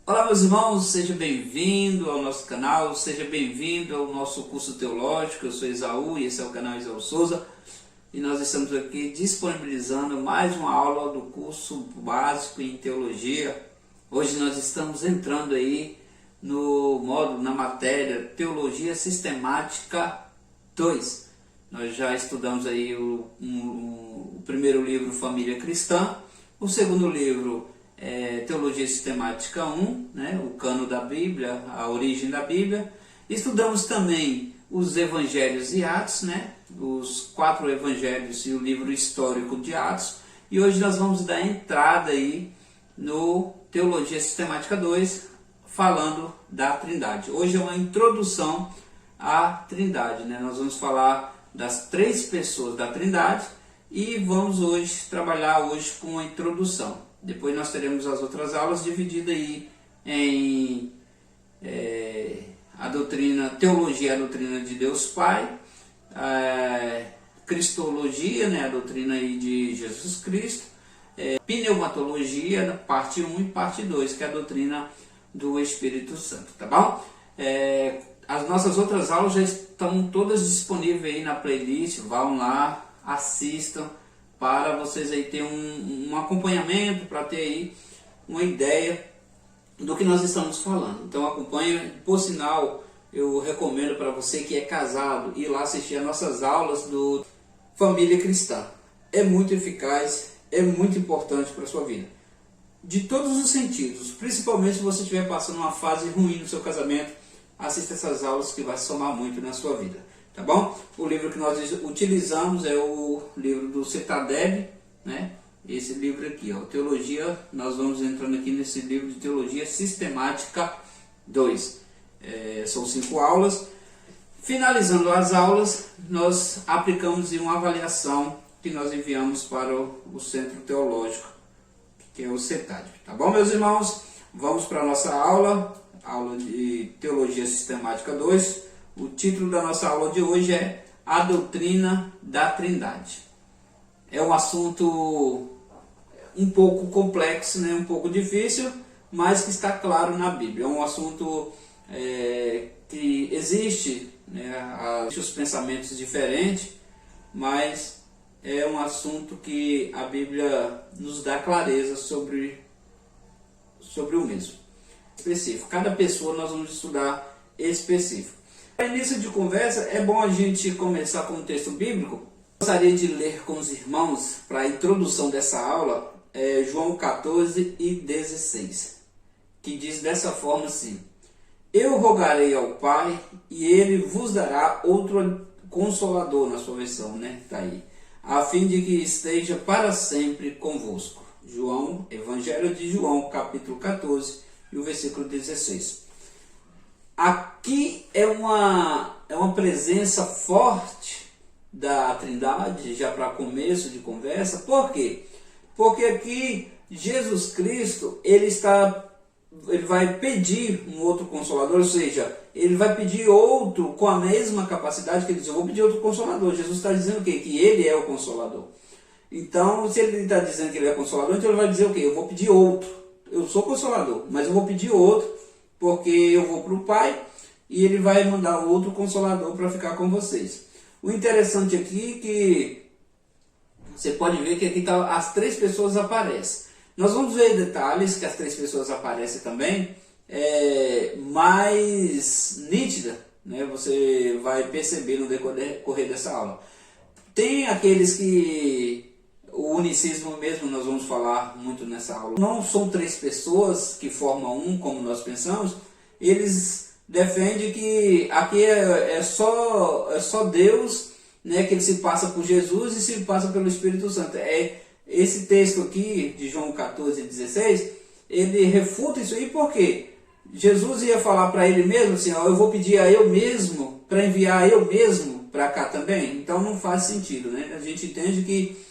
Olá meus irmãos, seja bem-vindo ao nosso canal, seja bem-vindo ao nosso curso teológico. Eu sou Isaú e esse é o canal Isaú Souza e nós estamos aqui disponibilizando mais uma aula do curso básico em teologia. Hoje nós estamos entrando aí no módulo, na matéria Teologia Sistemática 2. Nós já estudamos aí o primeiro livro, Família Cristã, o segundo livro, Teologia Sistemática 1, né, o cano da Bíblia, a origem da Bíblia. Estudamos também os Evangelhos e Atos, né, os 4 Evangelhos e o livro histórico de Atos. E hoje nós vamos dar entrada aí no Teologia Sistemática 2, falando da Trindade. Hoje é uma introdução à Trindade, né? Nós vamos falar das 3 pessoas da Trindade e vamos hoje trabalhar com a introdução. Depois nós teremos as outras aulas divididas aí em a doutrina, teologia, a doutrina de Deus Pai, cristologia, né, a doutrina aí de Jesus Cristo, pneumatologia, parte 1 e parte 2, que é a doutrina do Espírito Santo, tá bom? As nossas outras aulas já estão todas disponíveis aí na playlist, vão lá, assistam, para vocês aí terem um acompanhamento, para ter aí uma ideia do que nós estamos falando. Então acompanhe. Por sinal, eu recomendo para você que é casado ir lá assistir as nossas aulas do Família Cristã. É muito eficaz, é muito importante para a sua vida, de todos os sentidos, principalmente se você estiver passando uma fase ruim no seu casamento. Assista essas aulas que vai somar muito na sua vida. Tá bom? O livro que nós utilizamos é o livro do Citadeb, né? Esse livro aqui, ó, Teologia. Nós vamos entrando aqui nesse livro de Teologia Sistemática 2. São 5 aulas. Finalizando as aulas, nós aplicamos uma avaliação que nós enviamos para o Centro Teológico, que é o CETAD. Tá bom, meus irmãos? Vamos para a nossa aula de Teologia Sistemática 2. O título da nossa aula de hoje é A Doutrina da Trindade. É um assunto um pouco complexo, né? Um pouco difícil, mas que está claro na Bíblia. É um assunto que existe, né, os pensamentos diferentes, mas é um assunto que a Bíblia nos dá clareza sobre o mesmo. Específico. Cada pessoa nós vamos estudar específico. Para início de conversa, é bom a gente começar com o texto bíblico. Gostaria de ler com os irmãos, para a introdução dessa aula, João 14 e 16, que diz dessa forma assim: Eu rogarei ao Pai, e Ele vos dará outro Consolador, na sua versão, né? Tá aí, a fim de que esteja para sempre convosco. João, Evangelho de João, capítulo 14, e o versículo 16. Aqui é uma presença forte da Trindade, já para começo de conversa. Por quê? Porque aqui Jesus Cristo, ele vai pedir um outro Consolador, ou seja, ele vai pedir outro com a mesma capacidade que ele diz: eu vou pedir outro Consolador. Jesus está dizendo o quê? Que ele é o Consolador. Então, se ele está dizendo que ele é Consolador, então ele vai dizer o quê? Eu vou pedir outro. Eu sou Consolador, mas eu vou pedir outro, porque eu vou para o Pai e ele vai mandar outro Consolador para ficar com vocês. O interessante aqui é que você pode ver que aqui as 3 pessoas aparecem. Nós vamos ver detalhes que as 3 pessoas aparecem também, mais nítida, né? Você vai perceber no decorrer dessa aula. Tem aqueles que o unicismo mesmo, nós vamos falar muito nessa aula. Não são 3 pessoas que formam um, como nós pensamos. Eles defendem que aqui é só Deus, né, que ele se passa por Jesus e se passa pelo Espírito Santo. Esse texto aqui, de João 14, 16, ele refuta isso aí. Por quê? Jesus ia falar para ele mesmo assim: ó, eu vou pedir a eu mesmo, para enviar eu mesmo para cá também. Então não faz sentido, né? A gente entende que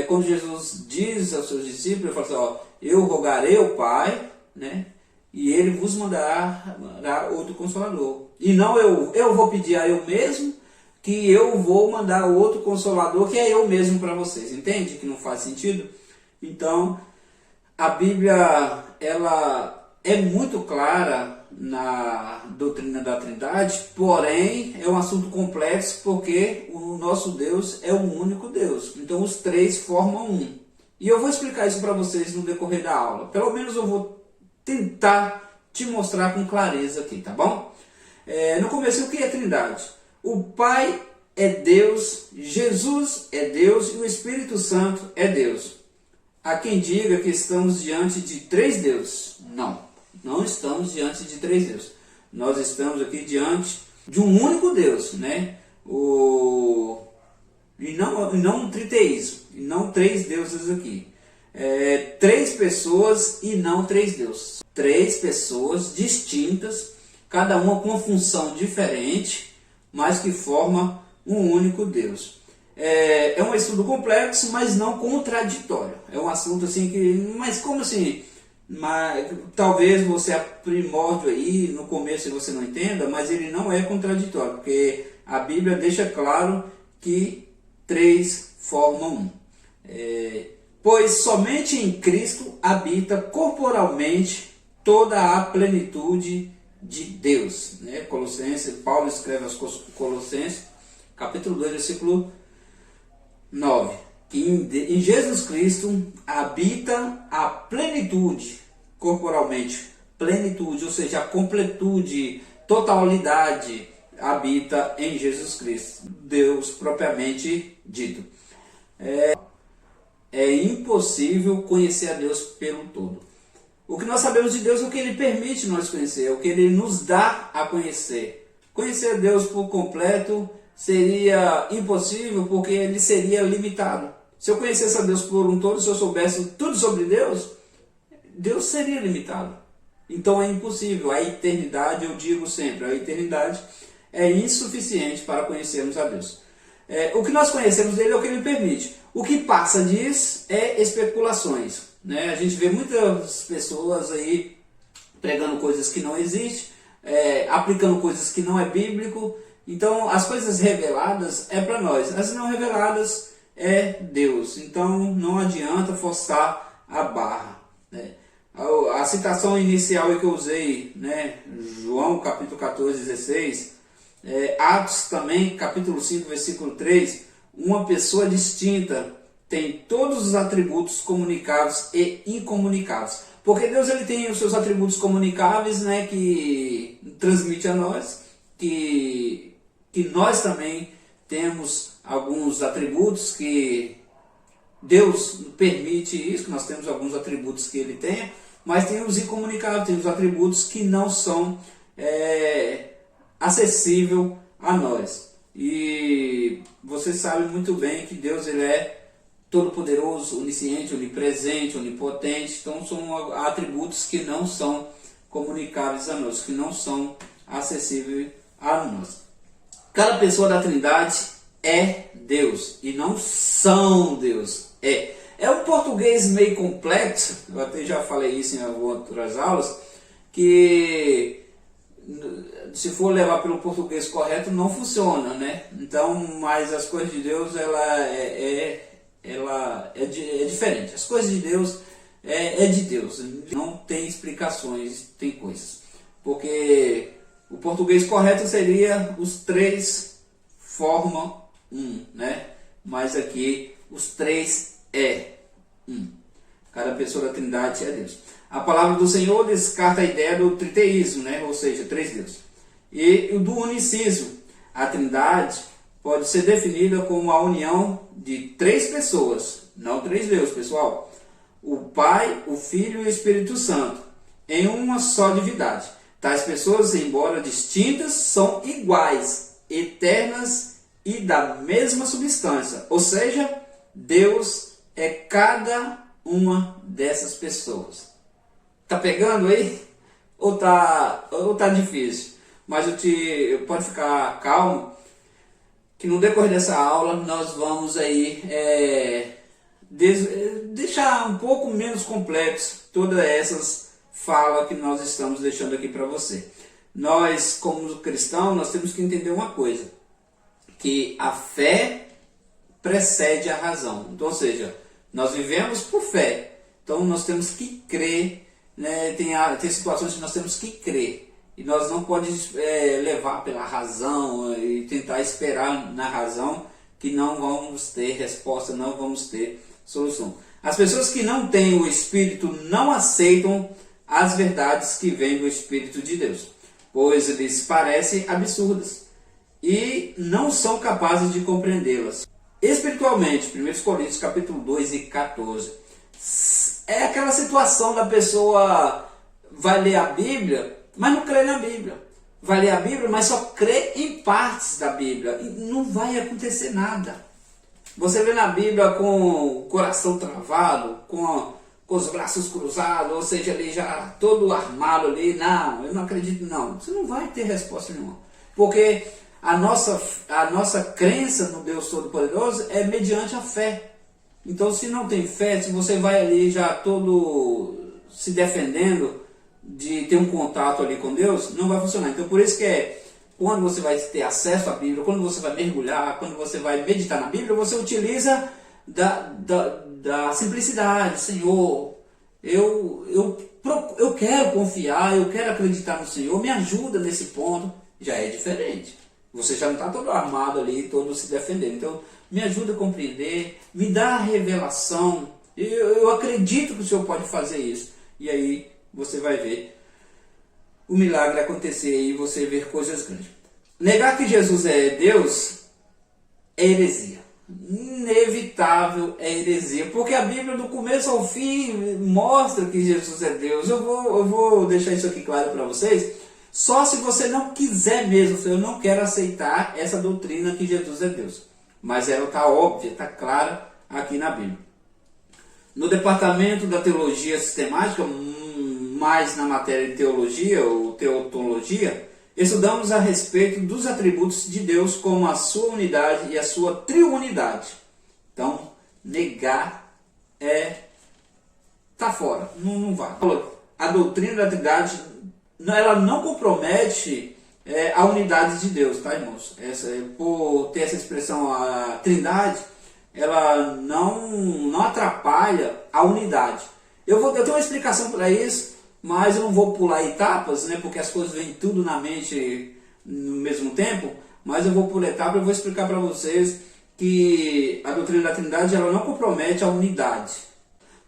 quando Jesus diz aos seus discípulos, ele fala assim: ó, eu rogarei ao Pai, né, e ele vos mandará outro Consolador. E não eu vou pedir a eu mesmo, que eu vou mandar outro Consolador, que é eu mesmo para vocês. Entende que não faz sentido? Então, a Bíblia, ela é muito clara na doutrina da Trindade, porém é um assunto complexo porque o nosso Deus é o único Deus. Então os três formam um. E eu vou explicar isso para vocês no decorrer da aula. Pelo menos eu vou tentar te mostrar com clareza aqui, tá bom? No começo, o que é Trindade? O Pai é Deus, Jesus é Deus e o Espírito Santo é Deus. Há quem diga que estamos diante de três deuses. Não estamos diante de três deuses. Nós estamos aqui diante de um único Deus, né? E não um triteísmo, e não três deuses aqui. Três pessoas e não três deuses. Três pessoas distintas, cada uma com uma função diferente, mas que forma um único Deus. É um estudo complexo, mas não contraditório. É um assunto assim que... Mas como assim? Talvez você aprimorde aí, no começo você não entenda, mas ele não é contraditório, porque a Bíblia deixa claro que três formam um. Pois somente em Cristo habita corporalmente toda a plenitude de Deus. Paulo escreve aos Colossenses, capítulo 2, versículo 9. Que em Jesus Cristo habita a plenitude, corporalmente, plenitude, ou seja, a completude, totalidade, habita em Jesus Cristo, Deus propriamente dito. É impossível conhecer a Deus pelo todo. O que nós sabemos de Deus é o que Ele permite nós conhecer, é o que Ele nos dá a conhecer. Conhecer a Deus por completo seria impossível porque Ele seria limitado. Se eu conhecesse a Deus por um todo, se eu soubesse tudo sobre Deus, Deus seria limitado. Então é impossível. A eternidade, eu digo sempre, a eternidade é insuficiente para conhecermos a Deus. O que nós conhecemos dele é o que Ele permite. O que passa disso é especulações. A gente vê muitas pessoas aí pregando coisas que não existem, aplicando coisas que não é bíblico. Então as coisas reveladas é para nós, as não reveladas é Deus. Então não adianta forçar a barra. A citação inicial que eu usei, João capítulo 14, 16, Atos também, capítulo 5, versículo 3, uma pessoa distinta tem todos os atributos comunicáveis e incomunicáveis. Porque Deus ele tem os seus atributos comunicáveis, que transmite a nós, que nós também temos alguns atributos que Deus permite isso, que nós temos alguns atributos que Ele tem, mas tem os incomunicáveis, tem os atributos que não são acessíveis a nós. E você sabe muito bem que Deus ele é todo-poderoso, onisciente, onipresente, onipotente. Então são atributos que não são comunicáveis a nós, que não são acessíveis a nós. Cada pessoa da Trindade é Deus e não são Deus. É um português meio complexo, eu até já falei isso em outras aulas, que se for levar pelo português correto não funciona, Então, mas as coisas de Deus ela é diferente. As coisas de Deus é de Deus, não tem explicações, tem coisas. Porque o português correto seria os três formam um, Mas aqui os três é um. Cada pessoa da Trindade é Deus. A palavra do Senhor descarta a ideia do triteísmo, ou seja, três deuses. E do unicismo. A Trindade pode ser definida como a união de três pessoas, não três deuses, pessoal. O Pai, o Filho e o Espírito Santo, em uma só divindade. Tais pessoas, embora distintas, são iguais, eternas e da mesma substância. Ou seja, Deus é cada uma dessas pessoas. Tá pegando aí? Ou tá difícil? Mas pode ficar calmo, que no decorrer dessa aula nós vamos aí deixar um pouco menos complexo todas essas falas que nós estamos deixando aqui para você. Nós, como cristãos, nós temos que entender uma coisa, que a fé precede a razão. Então, ou seja, nós vivemos por fé. Então nós temos que crer né, tem situações que nós temos que crer. E nós não podemos levar pela razão e tentar esperar na razão que não vamos ter resposta, não vamos ter solução. As pessoas que não têm o Espírito não aceitam as verdades que vêm do Espírito de Deus, pois lhes parecem absurdas e não são capazes de compreendê-las. Espiritualmente, 1 Coríntios capítulo 2 e 14, é aquela situação da pessoa vai ler a Bíblia, mas não crê na Bíblia. Vai ler a Bíblia, mas só crê em partes da Bíblia. E não vai acontecer nada. Você lê na Bíblia com o coração travado, com os braços cruzados, ou seja, ali já todo armado ali. Não, eu não acredito não. Você não vai ter resposta nenhuma. Porque a nossa crença no Deus Todo-Poderoso é mediante a fé. Então, se não tem fé, se você vai ali já todo se defendendo de ter um contato ali com Deus, não vai funcionar. Então, por isso que quando você vai ter acesso à Bíblia, quando você vai mergulhar, quando você vai meditar na Bíblia, você utiliza da simplicidade. Senhor, eu quero confiar, eu quero acreditar no Senhor, me ajuda nesse ponto. Já é diferente. Você já não está todo armado ali, todo se defendendo. Então, me ajuda a compreender, me dá a revelação. Eu acredito que o Senhor pode fazer isso. E aí você vai ver o milagre acontecer e você ver coisas grandes. Negar que Jesus é Deus é heresia. Inevitável é heresia. Porque a Bíblia do começo ao fim mostra que Jesus é Deus. Eu vou deixar isso aqui claro para vocês. Só se você não quiser mesmo, eu não quero aceitar essa doutrina que Jesus é Deus. Mas ela está óbvia, está clara aqui na Bíblia. No departamento da teologia sistemática, mais na matéria de teologia ou teotologia, estudamos a respeito dos atributos de Deus como a sua unidade e a sua triunidade. Então, negar tá fora, não vai. A doutrina da Trindade, ela não compromete a unidade de Deus, tá, irmãos? Por ter essa expressão, a Trindade, ela não atrapalha a unidade. Eu tenho uma explicação para isso, mas eu não vou pular etapas, né, porque as coisas vêm tudo na mente no mesmo tempo, mas eu vou pular etapas, eu vou explicar para vocês que a doutrina da Trindade ela não compromete a unidade.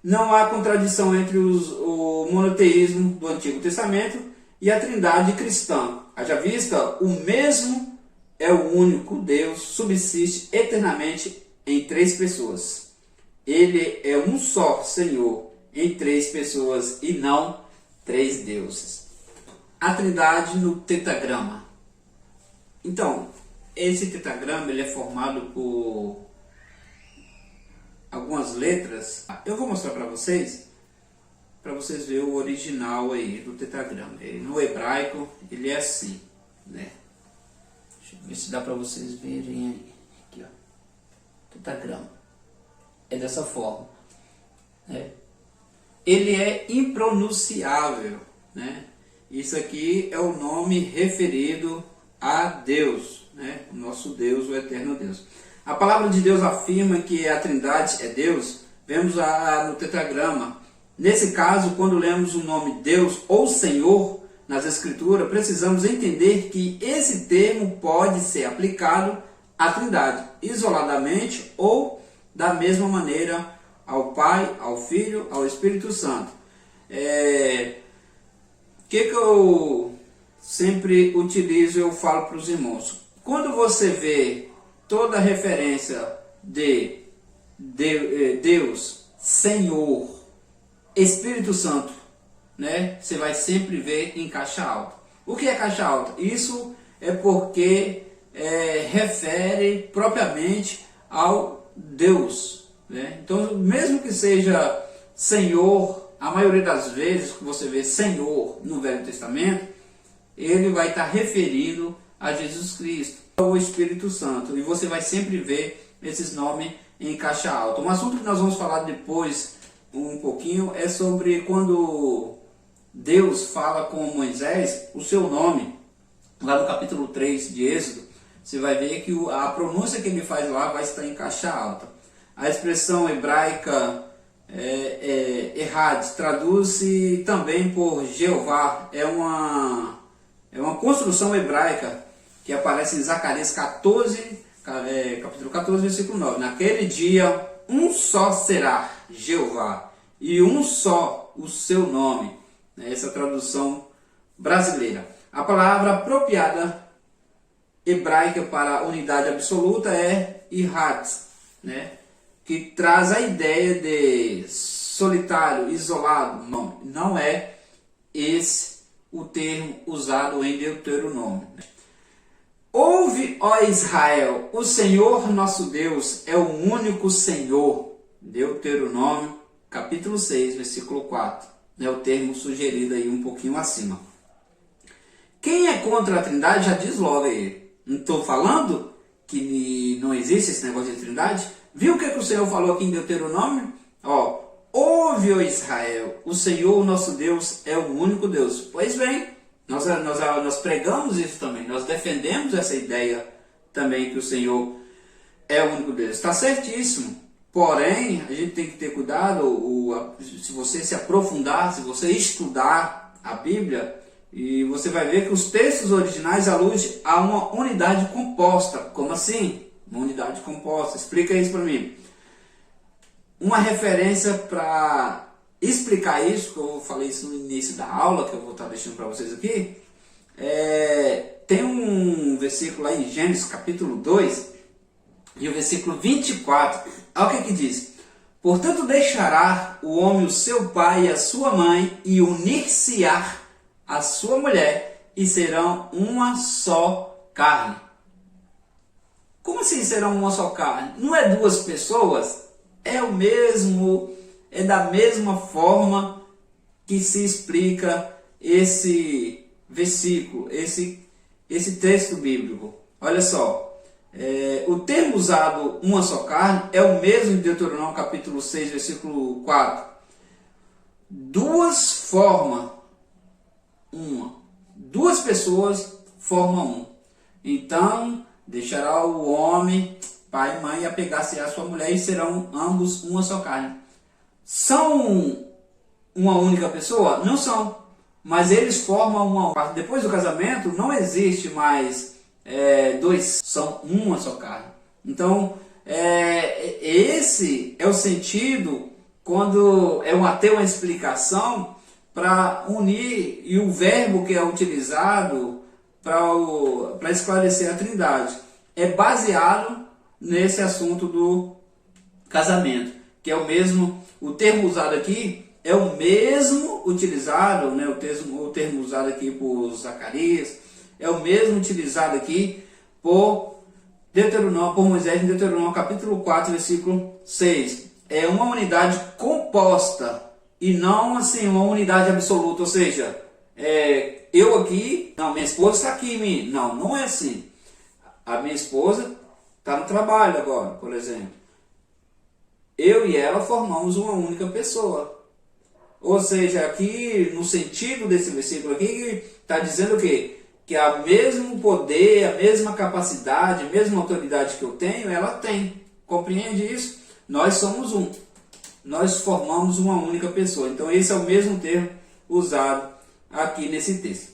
Não há contradição entre o monoteísmo do Antigo Testamento e a Trindade cristã. Haja vista, o mesmo é o único Deus, subsiste eternamente em três pessoas. Ele é um só Senhor em três pessoas e não três deuses. A Trindade no tetagrama. Então, esse tetagrama ele é formado por algumas letras. Eu vou mostrar para vocês verem o original aí do tetagrama. No hebraico ele é assim, né? Deixa eu ver se dá para vocês verem aí. Aqui, ó. Tetagrama. É dessa forma, né? Ele é impronunciável, né? Isso aqui é o nome referido a Deus, né? O nosso Deus, o eterno Deus. A palavra de Deus afirma que a Trindade é Deus. Vemos no tetragrama. Nesse caso, quando lemos o nome Deus ou Senhor nas Escrituras, precisamos entender que esse termo pode ser aplicado à Trindade, isoladamente ou da mesma maneira ao Pai, ao Filho, ao Espírito Santo. Que eu sempre utilizo, eu falo para os irmãos. Quando você vê toda a referência de Deus, Senhor, Espírito Santo, né? Você vai sempre ver em caixa alta. O que é caixa alta? Isso é porque refere propriamente ao Deus, né? Então, mesmo que seja Senhor, a maioria das vezes que você vê Senhor no Velho Testamento, ele vai estar referindo a Jesus Cristo, ao Espírito Santo, e você vai sempre ver esses nomes em caixa alta. Um assunto que nós vamos falar depois um pouquinho é sobre quando Deus fala com Moisés, o seu nome, lá no capítulo 3 de Êxodo, você vai ver que a pronúncia que ele faz lá vai estar em caixa alta. A expressão hebraica Errad traduz-se também por Jeová. É uma construção hebraica que aparece em Zacarias 14, capítulo 14, versículo 9. Naquele dia, um só será Jeová, e um só o seu nome. Essa tradução brasileira. A palavra apropriada hebraica para a unidade absoluta é Ihad, que traz a ideia de solitário, isolado. Não é esse o termo usado em Deuteronômio. Ouve, ó Israel, o Senhor nosso Deus é o único Senhor. Deuteronômio, capítulo 6, versículo 4. É o termo sugerido aí um pouquinho acima. Quem é contra a Trindade já diz logo aí. Não estou falando que não existe esse negócio de Trindade? Viu o que o Senhor falou aqui em Deuteronômio? Ouve, ó Israel, o Senhor nosso Deus é o único Deus. Pois bem, nós pregamos isso também, nós defendemos essa ideia também que o Senhor é o único Deus. Está certíssimo. Porém, a gente tem que ter cuidado, se você se aprofundar, se você estudar a Bíblia, e você vai ver que os textos originais aludem a uma unidade composta. Como assim? Uma unidade composta. Explica isso para mim. Uma referência para explicar isso, que eu falei isso no início da aula, que eu vou estar deixando para vocês aqui, tem um versículo aí em Gênesis capítulo 2, e o versículo 24, olha o que diz. Portanto deixará o homem o seu pai e a sua mãe, e unir-se-á a sua mulher, e serão uma só carne. Como assim serão uma só carne? Não é duas pessoas? É da mesma forma que se explica esse versículo, esse texto bíblico. Olha só, o termo usado, uma só carne, é o mesmo em Deuteronômio capítulo 6, versículo 4. Duas formam uma. Duas pessoas formam um. Então, deixará o homem, pai e mãe, apegar-se à sua mulher, e serão ambos uma só carne. São uma única pessoa? Não são. Mas eles formam uma parte. Depois do casamento, não existe mais dois. São uma só carne. Então, esse é o sentido quando tem uma explicação para unir, e o verbo que é utilizado para esclarecer a Trindade é baseado nesse assunto do casamento, que é o termo usado aqui é o mesmo utilizado, o termo usado aqui por Zacarias, é o mesmo utilizado aqui por Moisés em Deuteronômio capítulo 4, versículo 6. É uma unidade composta e não assim uma unidade absoluta, ou seja, eu aqui, não, minha esposa está aqui em mim. Não é assim. A minha esposa está no trabalho agora, por exemplo. Eu e ela formamos uma única pessoa. Ou seja, aqui no sentido desse versículo aqui, está dizendo o quê? Que o mesmo poder, a mesma capacidade, a mesma autoridade que eu tenho, ela tem. Compreende isso? Nós somos um. Nós formamos uma única pessoa. Então esse é o mesmo termo usado aqui nesse texto.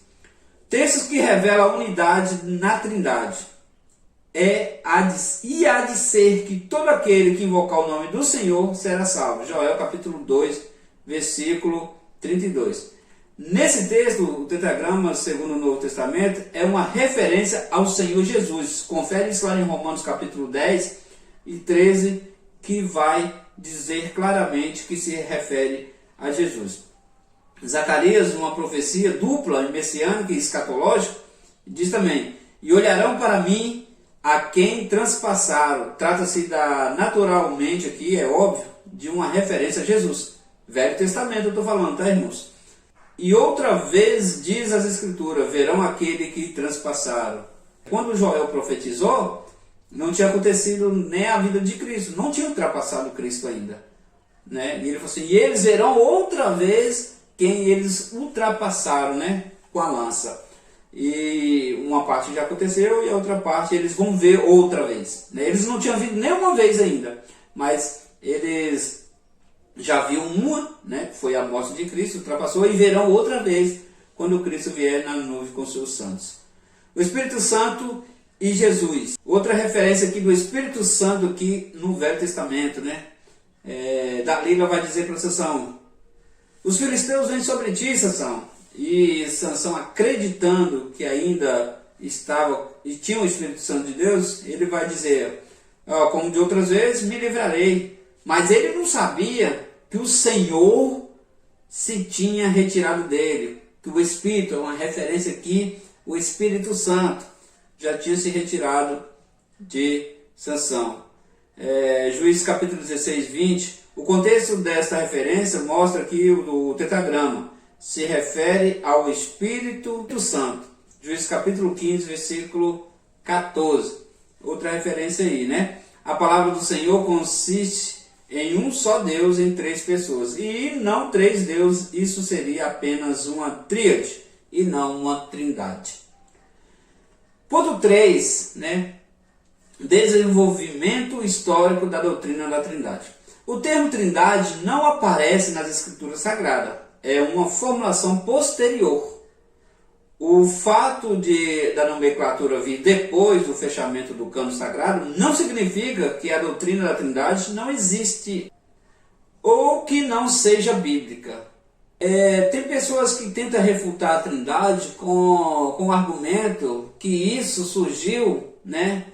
Textos que revelam a unidade na Trindade. Há de ser que todo aquele que invocar o nome do Senhor será salvo. Joel capítulo 2, versículo 32. Nesse texto, o tetragrama, segundo o Novo Testamento, é uma referência ao Senhor Jesus. Confere isso lá em Romanos capítulo 10 e 13, que vai dizer claramente que se refere a Jesus. Zacarias, uma profecia dupla, messiânica e escatológica, diz também: e olharão para mim a quem transpassaram. Trata-se naturalmente aqui, é óbvio, de uma referência a Jesus. Velho Testamento eu estou falando, tá, irmãos? E outra vez diz as Escrituras: verão aquele que transpassaram. Quando Joel profetizou, não tinha acontecido nem a vida de Cristo, não tinha ultrapassado Cristo ainda, E ele falou assim: e eles verão outra vez quem eles ultrapassaram, com a lança. E uma parte já aconteceu e a outra parte eles vão ver outra vez. Eles não tinham visto nenhuma vez ainda, mas eles já viu uma, né, que foi a morte de Cristo, ultrapassou, e verão outra vez quando Cristo vier na nuvem com seus santos. O Espírito Santo e Jesus. Outra referência aqui do Espírito Santo aqui no Velho Testamento, né? Dalila vai dizer para Sansão: os filisteus vêm sobre ti, Sansão. E Sansão, acreditando que ainda estava e tinha o Espírito Santo de Deus, ele vai dizer: como de outras vezes, me livrarei. Mas ele não sabia que o Senhor se tinha retirado dele, que o Espírito, é uma referência aqui, o Espírito Santo já tinha se retirado de Sansão. Juízes capítulo 16, 20, o contexto desta referência mostra que o tetragrama se refere ao Espírito Santo. Juízes capítulo 15, versículo 14. Outra referência aí, né? A palavra do Senhor consiste em um só Deus em três pessoas. E não três deuses, isso seria apenas uma tríade e não uma trindade. Ponto 3, né? Desenvolvimento histórico da doutrina da trindade. O termo trindade não aparece nas escrituras sagradas. É uma formulação posterior. O fato da nomenclatura vir depois do fechamento do cânon sagrado não significa que a doutrina da trindade não existe ou que não seja bíblica. Tem pessoas que tentam refutar a trindade com o argumento que isso surgiu, né,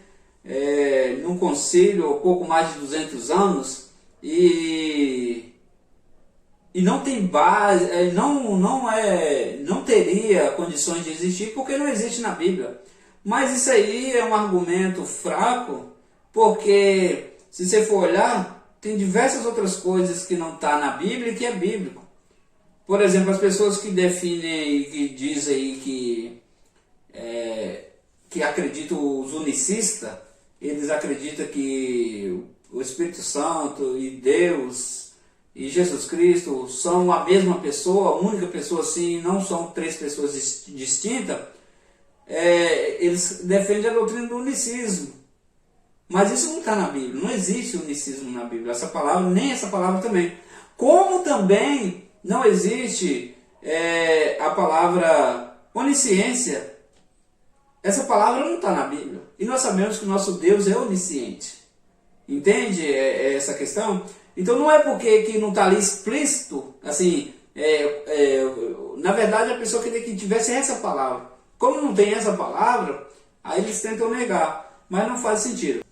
num concílio há pouco mais de 200 anos e não tem base, não teria condições de existir porque não existe na Bíblia. Mas isso aí é um argumento fraco, porque se você for olhar, tem diversas outras coisas que não está na Bíblia e que é bíblico. Por exemplo, as pessoas que definem e que dizem aí que acreditam os unicistas, eles acreditam que o Espírito Santo e Deus e Jesus Cristo são a mesma pessoa, a única pessoa assim, não são três pessoas distintas. Eles defendem a doutrina do unicismo. Mas isso não está na Bíblia, não existe unicismo na Bíblia, essa palavra, nem essa palavra também. Como também não existe a palavra onisciência. Essa palavra não está na Bíblia. E nós sabemos que o nosso Deus é onisciente. Entende essa questão? Então não é porque que não está ali explícito, assim, na verdade a pessoa queria que tivesse essa palavra. Como não tem essa palavra, aí eles tentam negar, mas não faz sentido.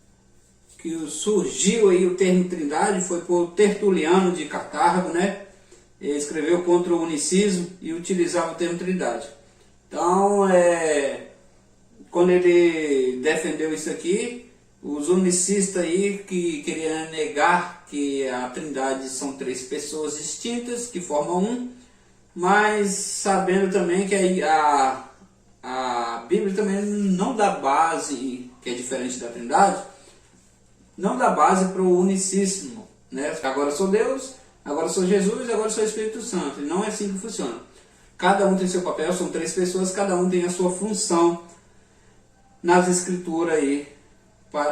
Que surgiu aí o termo trindade foi por Tertuliano de Cartago, né? Ele escreveu contra o unicismo e utilizava o termo trindade. Então, quando ele defendeu isso aqui, os unicistas aí que queriam negar que a trindade são três pessoas distintas que formam um, mas sabendo também que a Bíblia também não dá base, que é diferente da trindade, não dá base para o unicismo, né? Agora sou Deus, agora sou Jesus, agora sou Espírito Santo. E não é assim que funciona. Cada um tem seu papel, são três pessoas, cada um tem a sua função nas escrituras aí.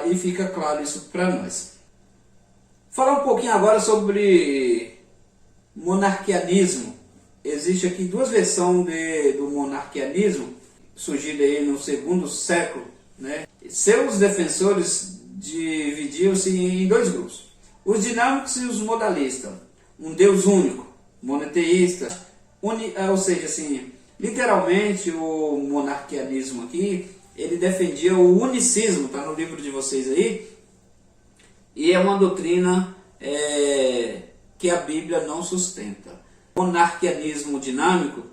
E fica claro isso para nós. Falar um pouquinho agora sobre monarquianismo. Existe aqui duas versões do monarquianismo, surgido aí no segundo século, né? Seus defensores dividiam-se em dois grupos. Os dinâmicos e os modalistas. Um Deus único, monoteísta, ou seja, assim, literalmente o monarquianismo aqui, ele defendia o unicismo, está no livro de vocês aí, e é uma doutrina que a Bíblia não sustenta. O monarquianismo dinâmico,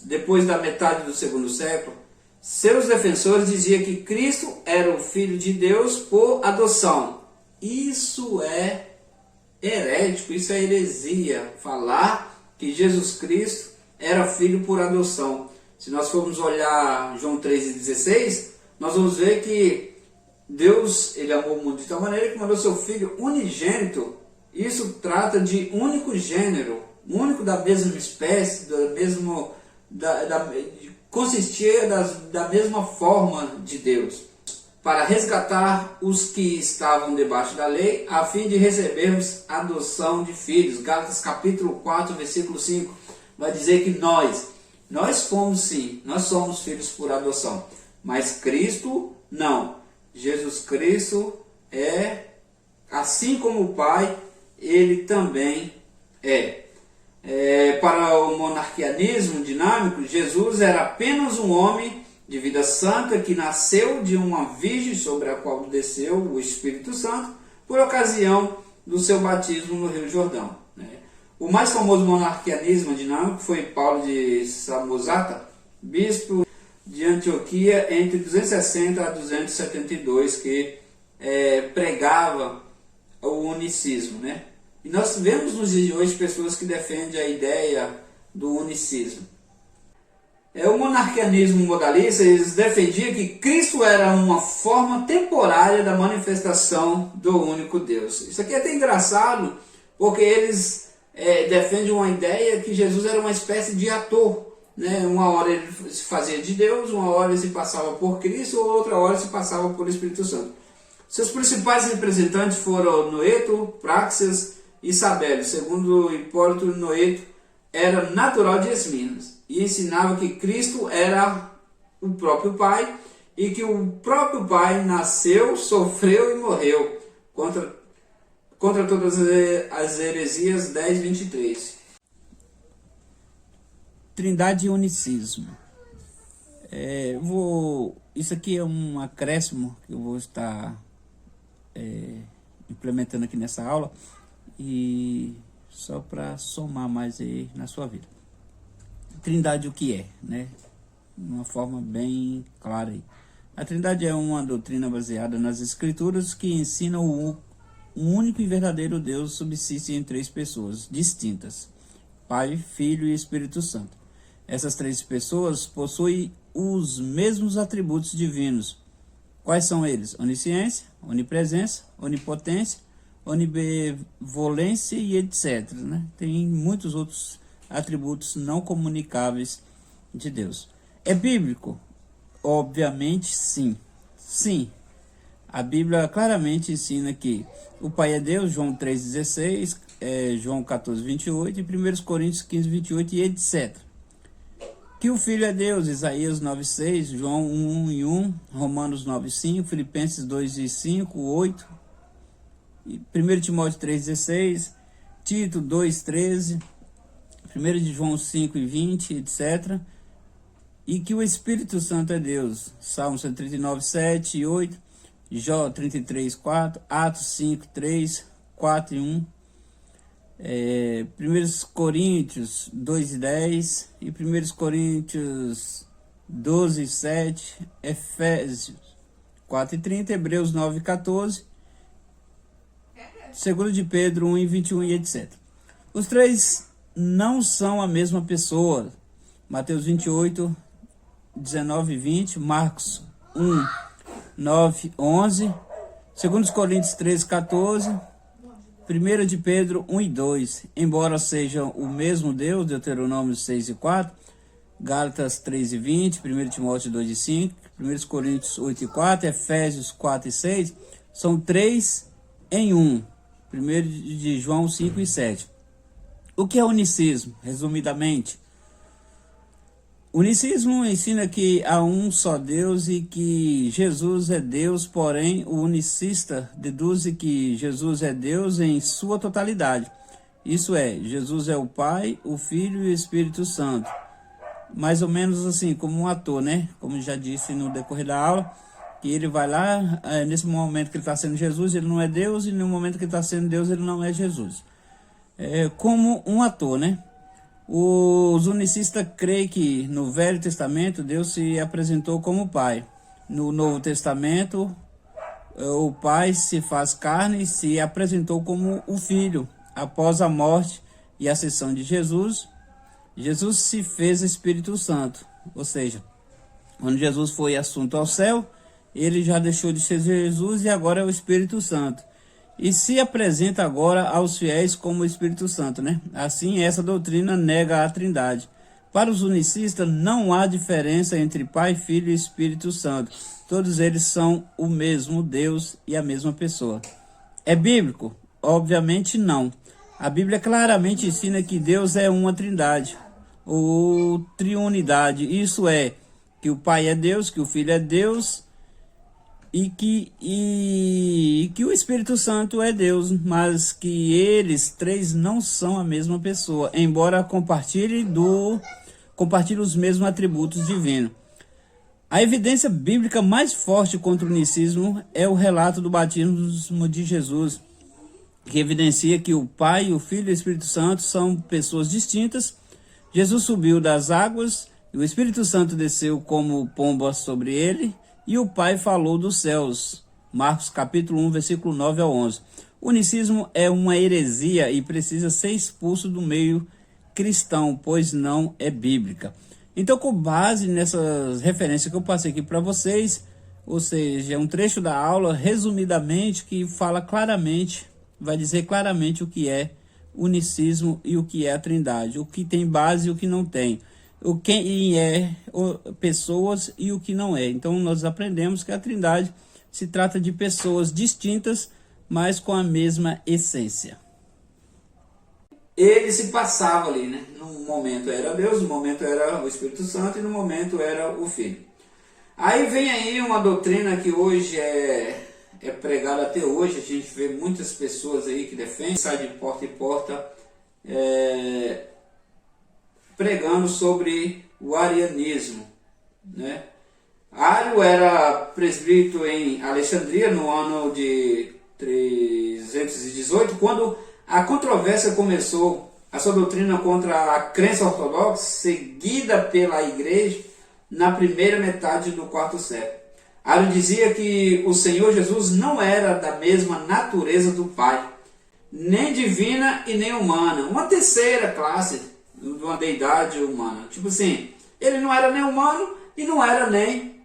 depois da metade do segundo século, seus defensores diziam que Cristo era o Filho de Deus por adoção. Isso é herético, isso é heresia, falar que Jesus Cristo era filho por adoção. Se nós formos olhar João 3,16, nós vamos ver que Deus, ele amou o mundo de tal maneira que mandou seu Filho unigênito. Isso trata de único gênero, único da mesma espécie, consistia da mesma forma de Deus. para resgatar os que estavam debaixo da lei, a fim de recebermos a adoção de filhos. Gálatas capítulo 4, versículo 5, vai dizer que nós fomos sim, nós somos filhos por adoção, mas Cristo não. Jesus Cristo é, assim como o Pai, ele também é. Para o monarquianismo dinâmico, Jesus era apenas um homem de vida santa que nasceu de uma virgem sobre a qual desceu o Espírito Santo por ocasião do seu batismo no Rio Jordão. O mais famoso monarquianismo dinâmico foi Paulo de Samosata, bispo de Antioquia entre 260 a 272, que pregava o unicismo, E nós vemos nos dias de hoje pessoas que defendem a ideia do unicismo. O monarquianismo modalista, eles defendiam que Cristo era uma forma temporária da manifestação do único Deus. Isso aqui é até engraçado, porque eles defendem uma ideia que Jesus era uma espécie de ator. Uma hora ele se fazia de Deus, uma hora ele se passava por Cristo, outra hora se passava por Espírito Santo. Seus principais representantes foram Noeto, Praxeas e Sabélio. Segundo Hipólito, Noeto era natural de Esminas e ensinava que Cristo era o próprio Pai e que o próprio Pai nasceu, sofreu e morreu contra todas as heresias. 10:23. Trindade e unicismo. Isso aqui é um acréscimo que eu vou estar implementando aqui nessa aula, e só para somar mais aí na sua vida. Trindade, o que é, De uma forma bem clara aí. A Trindade é uma doutrina baseada nas Escrituras que ensina um único e verdadeiro Deus subsiste em 3 pessoas distintas: Pai, Filho e Espírito Santo. Essas 3 pessoas possuem os mesmos atributos divinos. Quais são eles? Onisciência, onipresença, onipotência, onibenevolência e etc. Tem muitos outros atributos não comunicáveis de Deus. É bíblico? Obviamente sim. Sim. A Bíblia claramente ensina que o Pai é Deus, João 3,16, João 14,28 e 1 Coríntios 15,28 e etc. Que o Filho é Deus, Isaías 9,6, João 1:1, Romanos 9:5, Filipenses 2:5, 8, 1 Timóteo 3,16, Tito 2,13, 1 de João 5:20, etc. E que o Espírito Santo é Deus, Salmo 139:7 e 8, Jó 33:4, Atos 5:3, 4 e 1, 1 Coríntios 2:10 e 1 Coríntios 12:7, Efésios 4:30, Hebreus 9:14, 2 de Pedro 1:21 e etc. Os 3 não são a mesma pessoa. Mateus 28, 19 e 20, Marcos 1, 9, 11, 2 Coríntios 13, 14, 1 de Pedro 1 e 2, embora sejam o mesmo Deus, Deuteronômio 6 e 4, Gálatas 3 e 20, 1 Timóteo 2 e 5, 1 Coríntios 8 e 4, Efésios 4 e 6, são 3 em 1, 1 de João 5 e 7. O que é unicismo? Resumidamente, unicismo ensina que há um só Deus e que Jesus é Deus, porém o unicista deduz que Jesus é Deus em sua totalidade. Isso é, Jesus é o Pai, o Filho e o Espírito Santo. Mais ou menos assim, como um ator, Como já disse no decorrer da aula, que ele vai lá, nesse momento que ele está sendo Jesus, ele não é Deus, e no momento que ele está sendo Deus, ele não é Jesus. Como um ator, Os unicistas creem que no Velho Testamento Deus se apresentou como Pai. No Novo Testamento, o Pai se faz carne e se apresentou como o Filho. Após a morte e ascensão de Jesus, Jesus se fez Espírito Santo. Ou seja, quando Jesus foi assunto ao céu, ele já deixou de ser Jesus e agora é o Espírito Santo. E se apresenta agora aos fiéis como o Espírito Santo, Assim, essa doutrina nega a Trindade. Para os unicistas, não há diferença entre Pai, Filho e Espírito Santo. Todos eles são o mesmo Deus e a mesma pessoa. É bíblico? Obviamente não. A Bíblia claramente ensina que Deus é uma trindade, ou triunidade. Isso é, que o Pai é Deus, que o Filho é Deus e que o Espírito Santo é Deus, mas que eles três não são a mesma pessoa, embora compartilhem os mesmos atributos divinos. A evidência bíblica mais forte contra o unicismo é o relato do batismo de Jesus, que evidencia que o Pai, o Filho e o Espírito Santo são pessoas distintas. Jesus subiu das águas, e o Espírito Santo desceu como pomba sobre ele, e o Pai falou dos céus. Marcos capítulo 1, versículo 9 ao 11. O unicismo é uma heresia e precisa ser expulso do meio cristão, pois não é bíblica. Então, com base nessas referências que eu passei aqui para vocês, ou seja, é um trecho da aula, resumidamente, que fala claramente, vai dizer claramente o que é unicismo e o que é a trindade, o que tem base e o que não tem, o quem é pessoas e o que não é. Então, nós aprendemos que a trindade se trata de pessoas distintas, mas com a mesma essência. Ele se passava ali, né? Num momento era Deus, no momento era o Espírito Santo e no momento era o Filho. Aí vem aí uma doutrina que hoje é pregada até hoje. A gente vê muitas pessoas aí que defendem, sai de porta em porta, pregando sobre o arianismo, né? Ario era presbítero em Alexandria no ano de 318, quando a controvérsia começou. A sua doutrina contra a crença ortodoxa, seguida pela igreja na primeira metade do quarto século. Ario dizia que o Senhor Jesus não era da mesma natureza do Pai, nem divina e nem humana, uma terceira classe de uma deidade humana. Tipo assim, ele não era nem humano e não era nem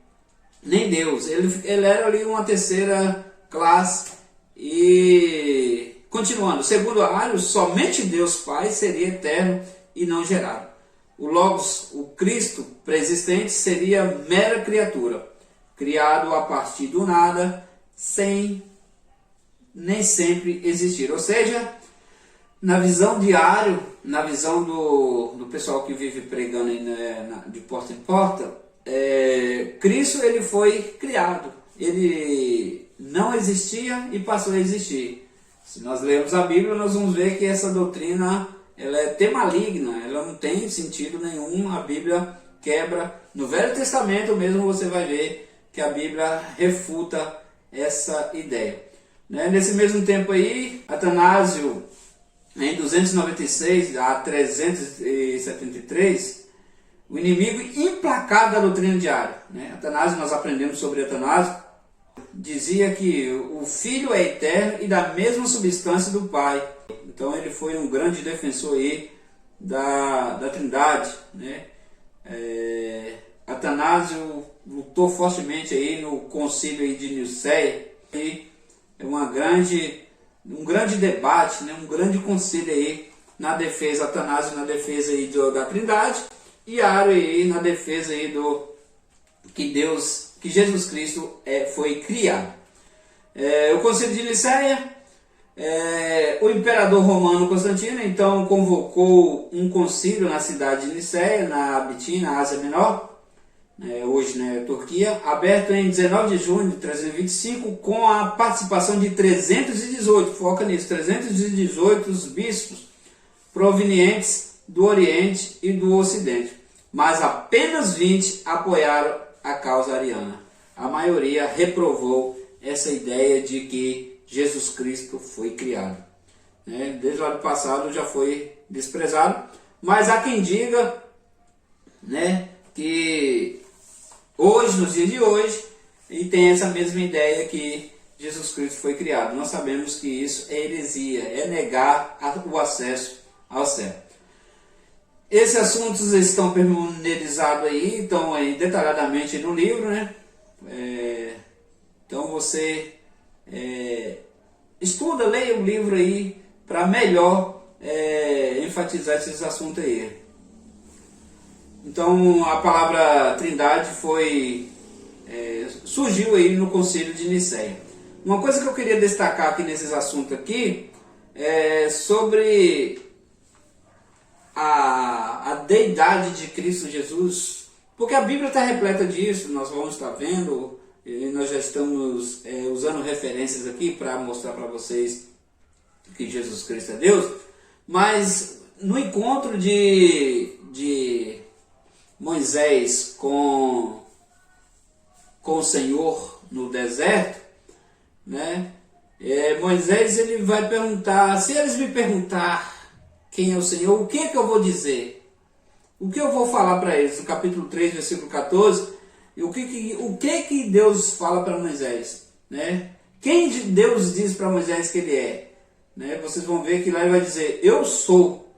Deus. Ele era ali uma terceira classe. E continuando, segundo Ario, somente Deus Pai seria eterno e não gerado. O Logos, o Cristo preexistente, seria mera criatura, criado a partir do nada, sem nem sempre existir. Ou seja, na visão de Ario, na visão do pessoal que vive pregando aí, né, de porta em porta, Cristo ele foi criado. Ele não existia e passou a existir. Se nós lermos a Bíblia, nós vamos ver que essa doutrina ela é até maligna, ela não tem sentido nenhum. A Bíblia quebra. No Velho Testamento mesmo você vai ver que a Bíblia refuta essa ideia. Nesse mesmo tempo aí, Atanásio, em 296 a 373, o inimigo implacável da doutrina de Ario, Atanásio, nós aprendemos sobre Atanásio, dizia que o Filho é eterno e da mesma substância do Pai. Então ele foi um grande defensor aí da Trindade, Atanásio lutou fortemente aí no concílio aí de Nicéia, e é um grande debate, um grande concílio aí na defesa, Atanásio na defesa aí da Trindade e Ario aí na defesa aí que Jesus Cristo foi criado. O concílio de Nicéia, o imperador romano Constantino então convocou um concílio na cidade de Nicéia, na Bitínia, Ásia Menor, hoje Turquia, aberto em 19 de junho de 325, com a participação de 318, foca nisso, 318 bispos provenientes do Oriente e do Ocidente, mas apenas 20 apoiaram a causa ariana. A maioria reprovou essa ideia de que Jesus Cristo foi criado. Desde lá do passado já foi desprezado, mas há quem diga que hoje, nos dias de hoje, e tem essa mesma ideia que Jesus Cristo foi criado. Nós sabemos que isso é heresia, é negar o acesso ao céu. Esses assuntos estão pormenorizados aí, estão aí detalhadamente no livro, então você estuda, leia o livro aí para melhor enfatizar esses assuntos aí. Então a palavra trindade surgiu aí no Concílio de Nicéia. Uma coisa que eu queria destacar aqui nesses assuntos aqui é sobre a deidade de Cristo Jesus, porque a Bíblia está repleta disso, nós vamos estar vendo, e nós já estamos usando referências aqui para mostrar para vocês que Jesus Cristo é Deus, mas no encontro de Moisés com o Senhor no deserto, né? Moisés ele vai perguntar, se eles me perguntar quem é o Senhor, o que é que eu vou dizer? O que eu vou falar para eles? No capítulo 3, versículo 14, o que Deus fala para Moisés? Né? Quem Deus diz para Moisés que ele é? Né? Vocês vão ver que lá ele vai dizer, eu sou.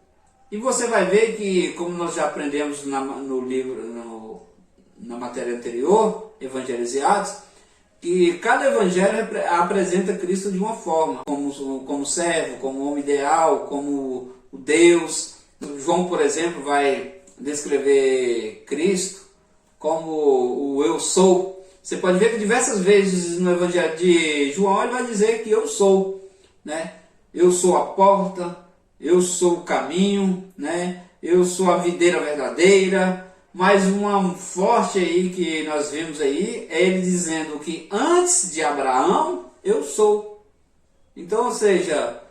E você vai ver que, como nós já aprendemos no livro, na matéria anterior, Evangelhos e Atos, que cada evangelho apresenta Cristo de uma forma, como servo, como homem ideal, como o Deus. João, por exemplo, vai descrever Cristo como o eu sou. Você pode ver que diversas vezes no evangelho de João ele vai dizer que eu sou, né? Eu sou a porta, eu sou o caminho, né? Eu sou a videira verdadeira. Mas uma forte aí que nós vimos aí é ele dizendo que antes de Abraão eu sou. Então, ou seja,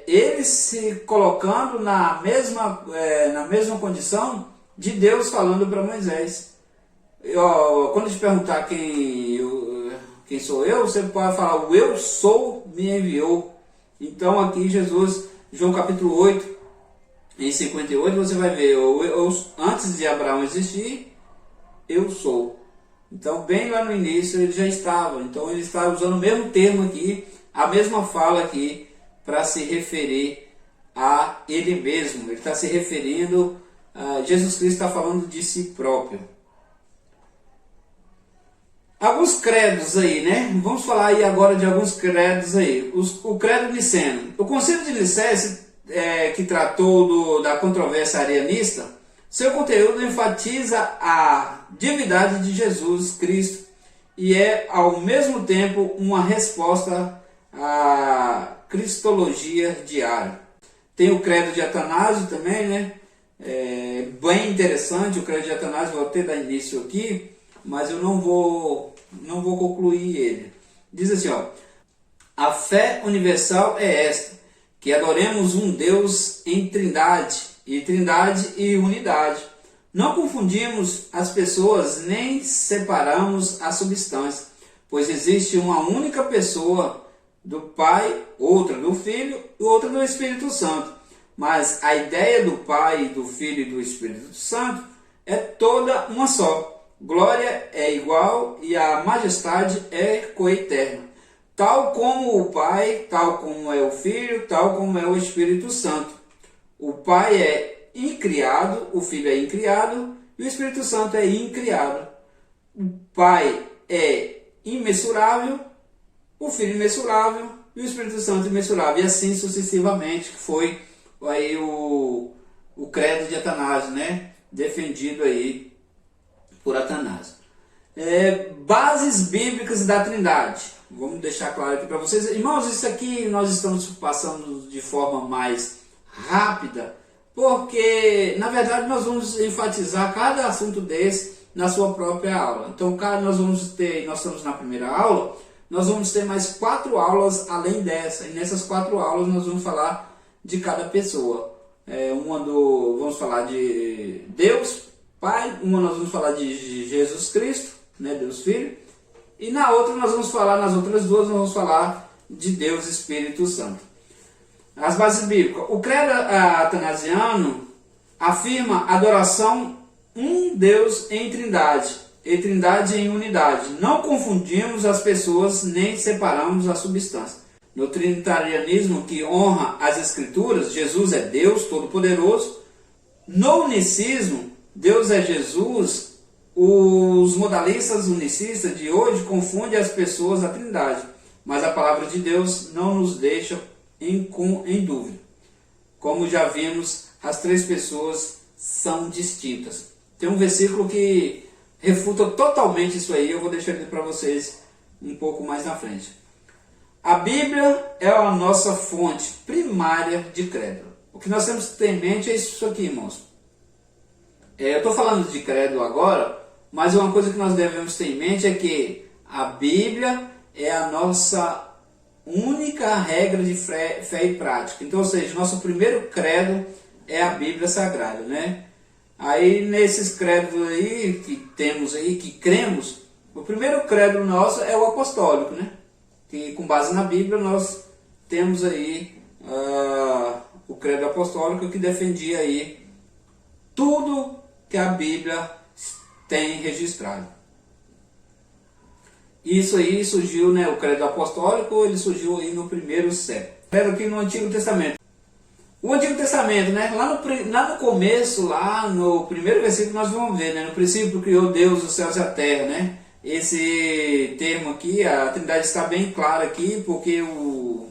ele se colocando na mesma condição de Deus falando para Moisés. Quando eu te perguntar quem sou eu, você pode falar o eu sou me enviou. Então aqui Jesus, João capítulo 8, em 58 você vai ver, antes de Abraão existir, eu sou. Então bem lá no início ele já estava. Então ele está usando o mesmo termo aqui, a mesma fala aqui, para se referir a ele mesmo. Ele está se referindo a Jesus Cristo, está falando de si próprio. Alguns credos aí, né? Vamos falar aí agora de alguns credos aí. O credo niceno. O Concílio de Nicéia, que tratou da controvérsia arianista, seu conteúdo enfatiza a divindade de Jesus Cristo e é ao mesmo tempo uma resposta à cristologia diária. Tem o credo de Atanásio também, né? Bem interessante o credo de Atanásio, vou até dar início aqui, mas eu não vou concluir ele. Diz assim, a fé universal é esta, que adoremos um Deus em trindade e unidade. Não confundimos as pessoas nem separamos a substância, pois existe uma única pessoa do Pai, outra do Filho e outra do Espírito Santo. Mas a ideia do Pai, do Filho e do Espírito Santo é toda uma só. Glória é igual e a majestade é coeterna. Tal como o Pai, tal como é o Filho, tal como é o Espírito Santo. O Pai é incriado, o Filho é incriado e o Espírito Santo é incriado. O Pai é imensurável, o Filho imensurável e o Espírito Santo imensurável. E assim sucessivamente, que foi aí o credo de Atanásio, né? Defendido aí por Atanásio. Bases bíblicas da Trindade. Vamos deixar claro aqui para vocês. Irmãos, isso aqui nós estamos passando de forma mais rápida, porque na verdade nós vamos enfatizar cada assunto desse na sua própria aula. Então, nós estamos na primeira aula, nós vamos ter mais 4 aulas além dessa, e nessas 4 aulas nós vamos falar de cada pessoa. Vamos falar de Deus Pai, uma nós vamos falar de Jesus Cristo, né, Deus Filho, e na outra nas outras duas nós vamos falar de Deus Espírito Santo. As bases bíblicas. O credo atanasiano afirma adoração um Deus em trindade, e trindade em unidade. Não confundimos as pessoas nem separamos a substância. No trinitarianismo, que honra as Escrituras, Jesus é Deus Todo-Poderoso. No unicismo, Deus é Jesus. Os modalistas unicistas de hoje confundem as pessoas à trindade, mas a palavra de Deus não nos deixa em dúvida. Como já vimos, as 3 pessoas são distintas. Tem um versículo que refuta totalmente isso aí, eu vou deixar ele para vocês um pouco mais na frente. A Bíblia é a nossa fonte primária de credo. O que nós temos que ter em mente é isso aqui, irmãos. Eu estou falando de credo agora, mas uma coisa que nós devemos ter em mente é que a Bíblia é a nossa única regra de fé e prática. Então, ou seja, nosso primeiro credo é a Bíblia Sagrada, né? Aí, nesses credos aí que temos aí, que cremos, o primeiro credo nosso é o apostólico, né? Que com base na Bíblia nós temos aí o credo apostólico que defendia aí tudo que a Bíblia tem registrado. Isso aí surgiu, né, o credo apostólico, ele surgiu aí no primeiro século. Era aqui no Antigo Testamento. O Antigo Testamento, né, lá no começo, lá no primeiro versículo nós vamos ver, né, no princípio criou Deus os céus e a terra, né? Esse termo aqui, a Trindade está bem clara aqui, porque o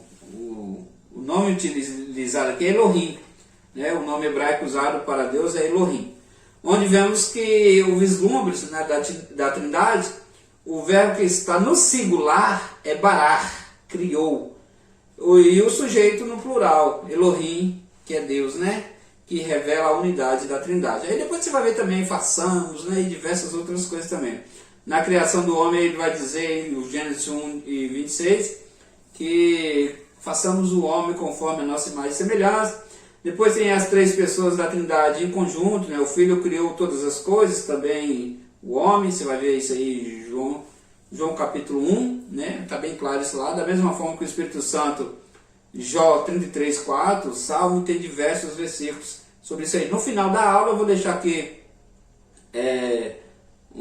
nome utilizado aqui é Elohim, né? O nome hebraico usado para Deus é Elohim. Onde vemos que o vislumbre, né, da Trindade, o verbo que está no singular é barar, criou. E o sujeito no plural, Elohim, que é Deus, né? Que revela a unidade da Trindade. Aí depois você vai ver também façamos, né? E diversas outras coisas também. Na criação do homem ele vai dizer, em Gênesis 1 e 26, que façamos o homem conforme a nossa imagem e semelhança. Depois tem as três pessoas da Trindade em conjunto, né? O Filho criou todas as coisas, também o homem, você vai ver isso aí em João capítulo 1, né? Está bem claro isso lá. Da mesma forma que o Espírito Santo, Jó 33, 4, Salmo, tem diversos versículos sobre isso aí. No final da aula eu vou deixar aqui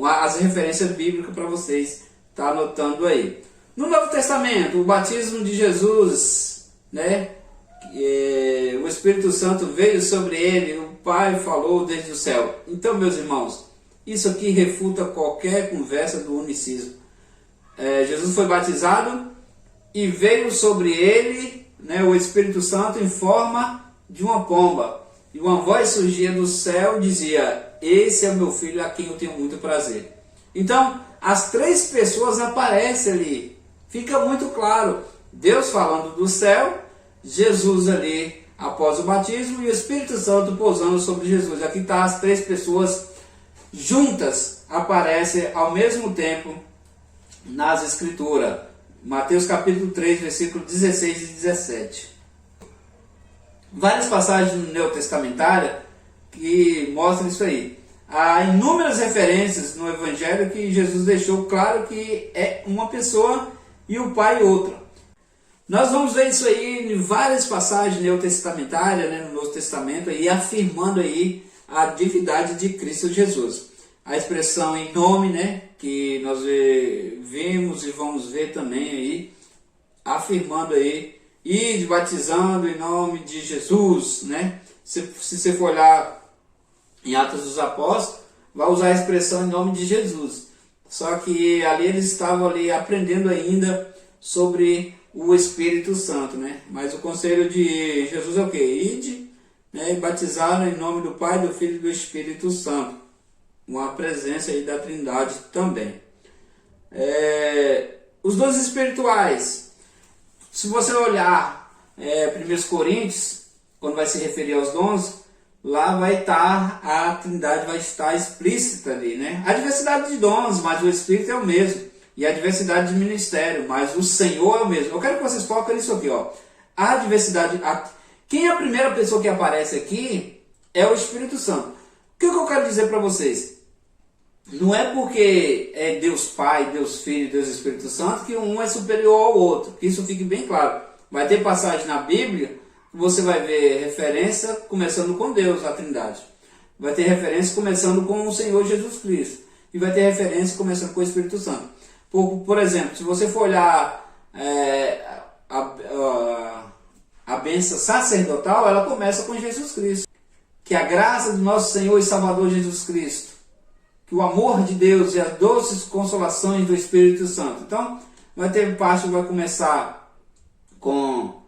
as referências bíblicas para vocês estar anotando aí. No Novo Testamento, o batismo de Jesus, né? O Espírito Santo veio sobre ele, o Pai falou desde o céu. Então, meus irmãos, isso aqui refuta qualquer conversa do unicismo. Jesus foi batizado e veio sobre ele, né, o Espírito Santo em forma de uma pomba. E uma voz surgia do céu e dizia: esse é o meu filho a quem eu tenho muito prazer. Então, as três pessoas aparecem ali. Fica muito claro. Deus falando do céu, Jesus ali após o batismo e o Espírito Santo pousando sobre Jesus. Aqui está as três pessoas juntas, aparecem ao mesmo tempo nas Escrituras. Mateus capítulo 3, versículo 16 e 17. Várias passagens no Neotestamentário que mostram isso aí. Há inúmeras referências no Evangelho que Jesus deixou claro que é uma pessoa e o Pai outra. Nós vamos ver isso aí em várias passagens neotestamentárias, né, no Novo Testamento, aí, afirmando aí a divindade de Cristo Jesus. A expressão em nome, né, que nós vemos e vamos ver também aí, afirmando aí, e batizando em nome de Jesus, né? Se você for olhar em Atos dos Apóstolos, vai usar a expressão em nome de Jesus. Só que ali eles estavam ali aprendendo ainda sobre o Espírito Santo, né? Mas o conselho de Jesus é o quê? Ide, né, e batizaram em nome do Pai, do Filho e do Espírito Santo. Uma presença aí da Trindade também. Os dons espirituais. Se você olhar 1 Coríntios, quando vai se referir aos dons, lá vai estar, a Trindade vai estar explícita ali, né? A diversidade de dons, mas o Espírito é o mesmo. E a diversidade de ministério, mas o Senhor é o mesmo. Eu quero que vocês foquem nisso aqui, ó. A diversidade... Quem é a primeira pessoa que aparece aqui é o Espírito Santo. O que eu quero dizer para vocês? Não é porque é Deus Pai, Deus Filho, Deus Espírito Santo que um é superior ao outro. Que isso fique bem claro. Vai ter passagem na Bíblia, você vai ver referência começando com Deus, a Trindade. Vai ter referência começando com o Senhor Jesus Cristo. E vai ter referência começando com o Espírito Santo. Por exemplo, se você for olhar a bênção sacerdotal, ela começa com Jesus Cristo. Que a graça do nosso Senhor e Salvador Jesus Cristo, que o amor de Deus e as doces consolações do Espírito Santo. Então, vai ter parte que vai começar com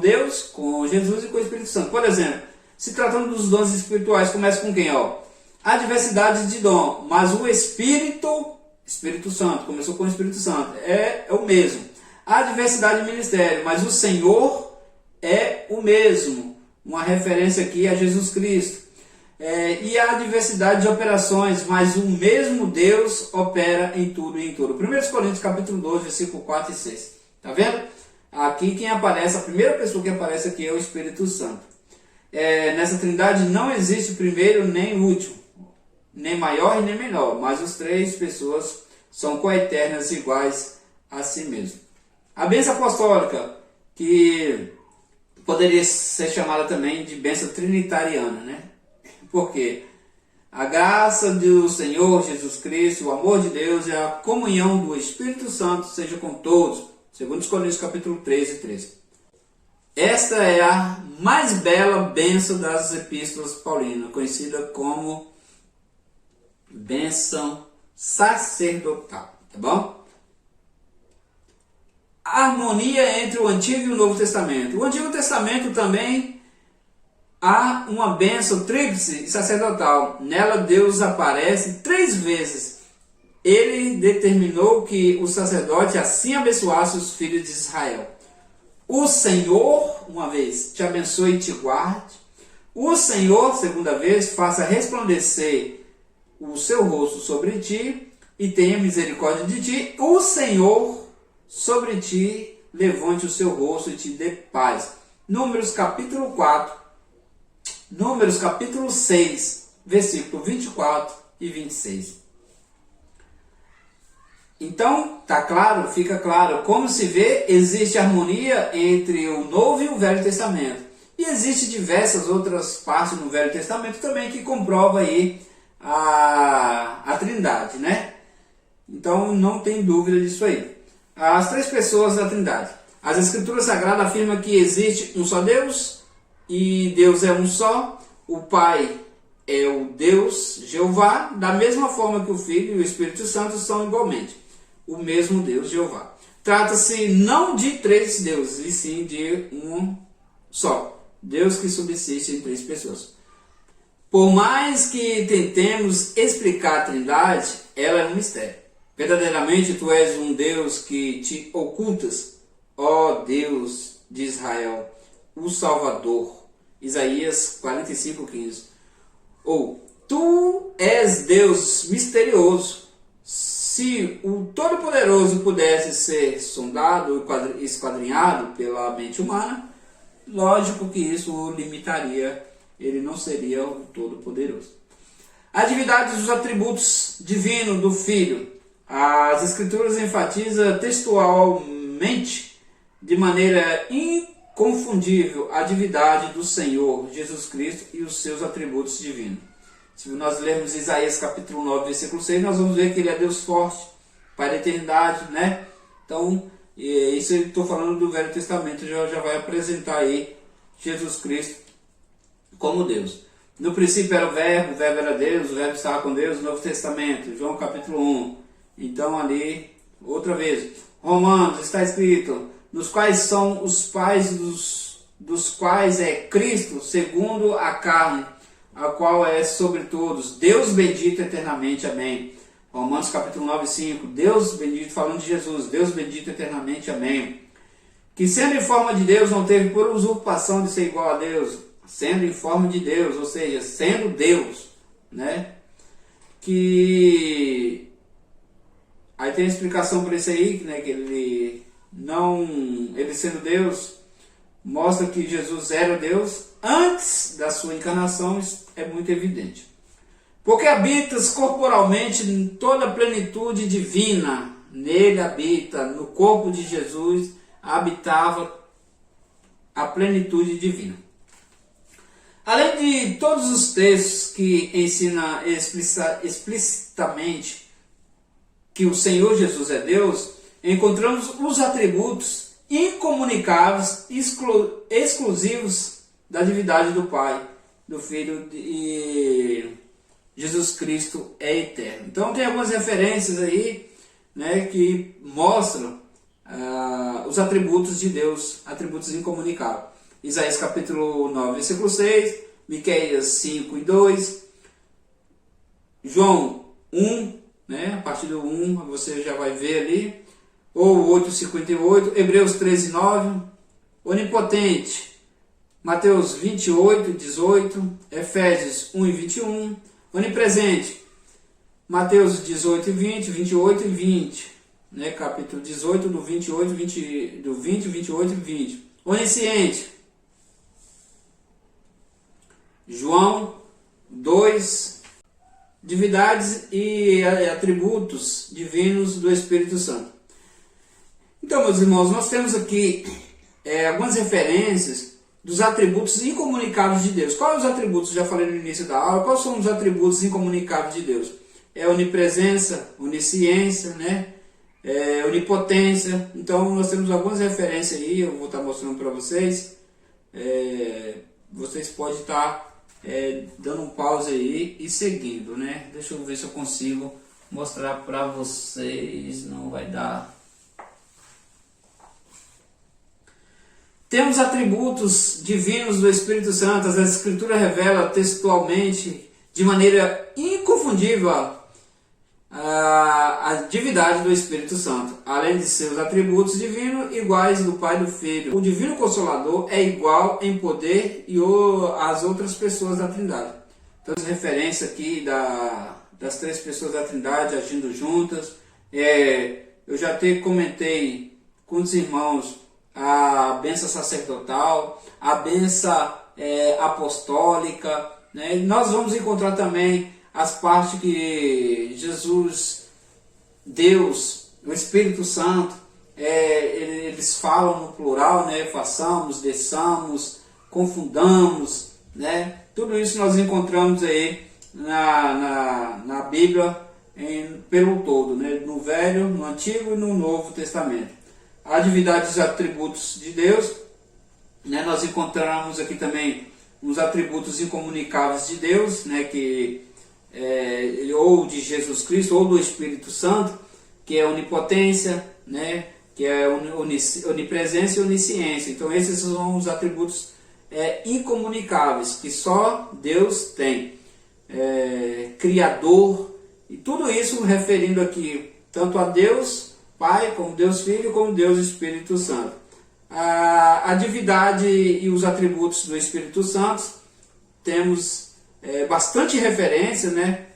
Deus, com Jesus e com o Espírito Santo. Por exemplo, Se tratando dos dons espirituais, começa com quem? Ó, a diversidade de dom, mas o Espírito Santo, começou com o Espírito Santo, é o mesmo. A diversidade de ministério, mas o Senhor é o mesmo. Uma referência aqui a Jesus Cristo. E a diversidade de operações, mas o mesmo Deus opera em tudo e em tudo. 1 Coríntios capítulo 12, versículo 4 e 6. Tá vendo? Aqui quem aparece, a primeira pessoa que aparece aqui é o Espírito Santo. Nessa trindade não existe primeiro nem último, nem maior e nem menor, mas as três pessoas são coeternas, iguais a si mesmo. A bênção apostólica, que poderia ser chamada também de bênção trinitariana, né? Porque a graça do Senhor Jesus Cristo, o amor de Deus e a comunhão do Espírito Santo seja com todos. 2 Coríntios capítulo 13, 13. Esta é a mais bela bênção das epístolas paulinas, conhecida como bênção sacerdotal, tá bom? A harmonia entre o Antigo e o Novo Testamento. O Antigo Testamento também há uma bênção tríplice sacerdotal. Nela Deus aparece 3 vezes. Ele determinou que o sacerdote assim abençoasse os filhos de Israel. O Senhor, uma vez, te abençoe e te guarde. O Senhor, segunda vez, faça resplandecer o seu rosto sobre ti e tenha misericórdia de ti. O Senhor sobre ti levante o seu rosto e te dê paz. Números capítulo 4, Números capítulo 6, versículo 24 e 26. Então, tá claro, fica claro, como se vê, existe harmonia entre o Novo e o Velho Testamento. E existe diversas outras partes no Velho Testamento também que comprova aí a Trindade, né? Então, não tem dúvida disso aí. As 3 pessoas da Trindade. As Escrituras Sagradas afirmam que existe um só Deus e Deus é um só. O Pai é o Deus Jeová, da mesma forma que o Filho e o Espírito Santo são igualmente o mesmo Deus Jeová. Trata-se não de 3 deuses, e sim de um só. Deus que subsiste em 3 pessoas. Por mais que tentemos explicar a Trindade, ela é um mistério. Verdadeiramente tu és um Deus que te ocultas, ó Deus de Israel, o Salvador. Isaías 45:15. Ou, tu és Deus misterioso. Se o Todo-Poderoso pudesse ser sondado e esquadrinhado pela mente humana, lógico que isso o limitaria, ele não seria o Todo-Poderoso. A divindade dos atributos divinos do Filho. As Escrituras enfatizam textualmente, de maneira inconfundível, a divindade do Senhor Jesus Cristo e os seus atributos divinos. Se nós lermos Isaías capítulo 9, versículo 6, nós vamos ver que ele é Deus forte, Pai da eternidade, né? Então, isso eu estou falando do Velho Testamento, já vai apresentar aí Jesus Cristo como Deus. No princípio era o Verbo era Deus, o Verbo estava com Deus. No Novo Testamento, João capítulo 1. Então ali, outra vez, Romanos está escrito, nos quais são os pais dos quais é Cristo, segundo a carne, a qual é sobre todos, Deus bendito eternamente, amém. Romanos capítulo 9, 5, Deus bendito, falando de Jesus, Deus bendito eternamente, amém. Que sendo em forma de Deus, não teve por usurpação de ser igual a Deus, sendo em forma de Deus, ou seja, sendo Deus, né? Que aí tem a explicação para isso aí, né? Que ele sendo Deus, mostra que Jesus era Deus antes da sua encarnação, isso é muito evidente. Porque habitas corporalmente em toda a plenitude divina, nele habita, no corpo de Jesus habitava a plenitude divina. Além de todos os textos que ensinam explicitamente que o Senhor Jesus é Deus, encontramos os atributos incomunicáveis, exclusivos da divindade do Pai, do Filho e Jesus Cristo é eterno. Então tem algumas referências aí, né, que mostram os atributos de Deus, atributos incomunicáveis. Isaías capítulo 9, versículo 6, Miqueias 5 e 2, João 1, né? A partir do 1 você já vai ver ali, ou 8,58, Hebreus 13, 9, onipotente, Mateus 28, 18, Efésios 1 e 21, onipresente, Mateus 18 e 20, 28 e 20, né? Capítulo 18 do 28, 28 e 20, onisciente, João 2, divindades e atributos divinos do Espírito Santo. Então, meus irmãos, nós temos aqui algumas referências dos atributos incomunicáveis de Deus. Quais os atributos? Já falei no início da aula. Quais são os atributos incomunicáveis de Deus? É onipresença, onisciência, né? Onipotência. Então, nós temos algumas referências aí, eu vou estar mostrando para vocês. Vocês podem estar dando um pause aí e seguindo, né? Deixa eu ver se eu consigo mostrar para vocês. Não vai dar. Temos atributos divinos do Espírito Santo. A Escritura revela textualmente, de maneira inconfundível, a divindade do Espírito Santo, além de seus atributos divinos iguais do Pai e do Filho. O Divino Consolador é igual em poder e às outras pessoas da Trindade. Então, referência aqui das três pessoas da Trindade agindo juntas. Eu já até comentei com os irmãos a bênção sacerdotal, a bênção apostólica, né? Nós vamos encontrar também as partes que Jesus, Deus, o Espírito Santo, eles falam no plural, né? Façamos, desçamos, confundamos, né? Tudo isso nós encontramos aí na Bíblia pelo todo, né? No Velho, no Antigo e no Novo Testamento. A divindade dos atributos de Deus, né? Nós encontramos aqui também os atributos incomunicáveis de Deus, né? Que ou de Jesus Cristo ou do Espírito Santo, que é onipotência, né? Que é onipresença e onisciência. Então esses são os atributos incomunicáveis que só Deus tem. Criador, e tudo isso referindo aqui tanto a Deus Pai, como Deus Filho, como Deus Espírito Santo. A divindade e os atributos do Espírito Santo, temos bastante referência, né?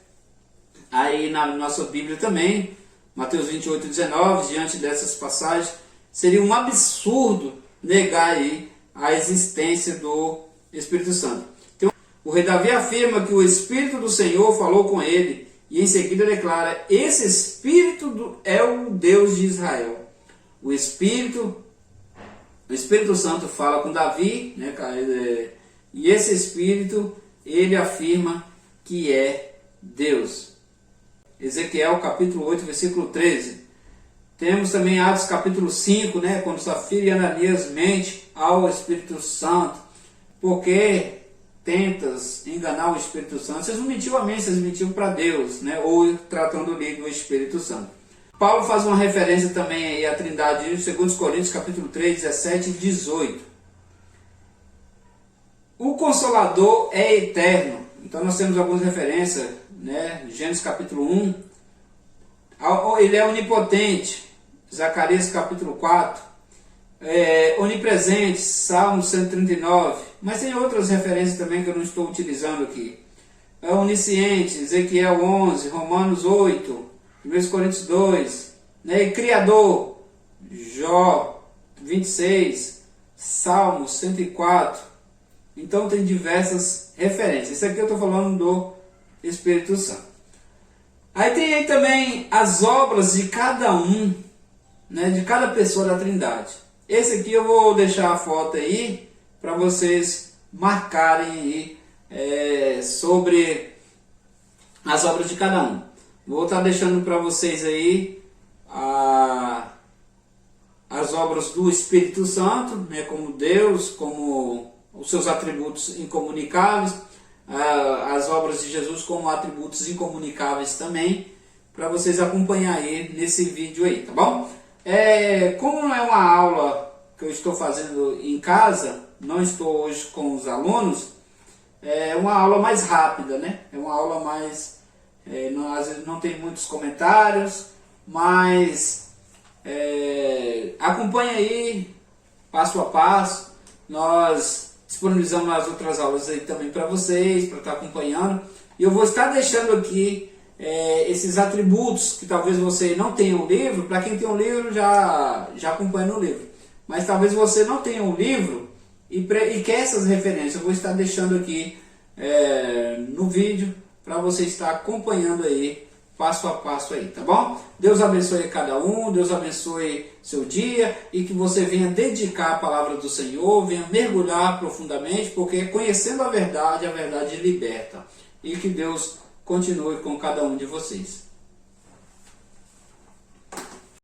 Aí na nossa Bíblia também, Mateus 28, 19, diante dessas passagens, seria um absurdo negar aí a existência do Espírito Santo. Então, o rei Davi afirma que o Espírito do Senhor falou com ele, e em seguida declara: esse Espírito é o Deus de Israel. O Espírito Santo fala com Davi, né, e esse Espírito, ele afirma que é Deus. Ezequiel capítulo 8, versículo 13. Temos também Atos capítulo 5, né, quando Safira e Ananias mente ao Espírito Santo, porque tentas enganar o Espírito Santo. Vocês não mentiram a mim, vocês mentiram para Deus, né? Ou tratando ali do Espírito Santo. Paulo faz uma referência também aí à Trindade em 2 Coríntios capítulo 3, 17 e 18. O Consolador é eterno. Então nós temos algumas referências, né? Gênesis capítulo 1. Ele é onipotente. Zacarias capítulo 4. Onipresente, Salmo 139, mas tem outras referências também que eu não estou utilizando aqui. Onisciente, Ezequiel 11, Romanos 8, 1 Coríntios 2, né? Criador, Jó 26, Salmo 104. Então tem diversas referências. Isso aqui eu estou falando do Espírito Santo. Aí tem aí também as obras de cada um, né? De cada pessoa da Trindade. Esse aqui eu vou deixar a foto aí para vocês marcarem aí sobre as obras de cada um. Vou estar deixando para vocês aí as obras do Espírito Santo, né, como Deus, como os seus atributos incomunicáveis, as obras de Jesus como atributos incomunicáveis também, para vocês acompanharem aí nesse vídeo aí, tá bom? Como não é uma aula que eu estou fazendo em casa, não estou hoje com os alunos, é uma aula mais rápida, né? É uma aula mais, às vezes não tem muitos comentários, mas acompanha aí, passo a passo. Nós disponibilizamos as outras aulas aí também para vocês, para estar acompanhando. E eu vou estar deixando aqui esses atributos que talvez você não tenha um livro. Para quem tem um livro já acompanha no livro, mas talvez você não tenha um livro e quer essas referências. Eu vou estar deixando aqui no vídeo para você estar acompanhando aí passo a passo aí, tá bom? Deus abençoe cada um, Deus abençoe seu dia e que você venha dedicar a palavra do Senhor, venha mergulhar profundamente, porque conhecendo a verdade liberta. E que Deus continue com cada um de vocês.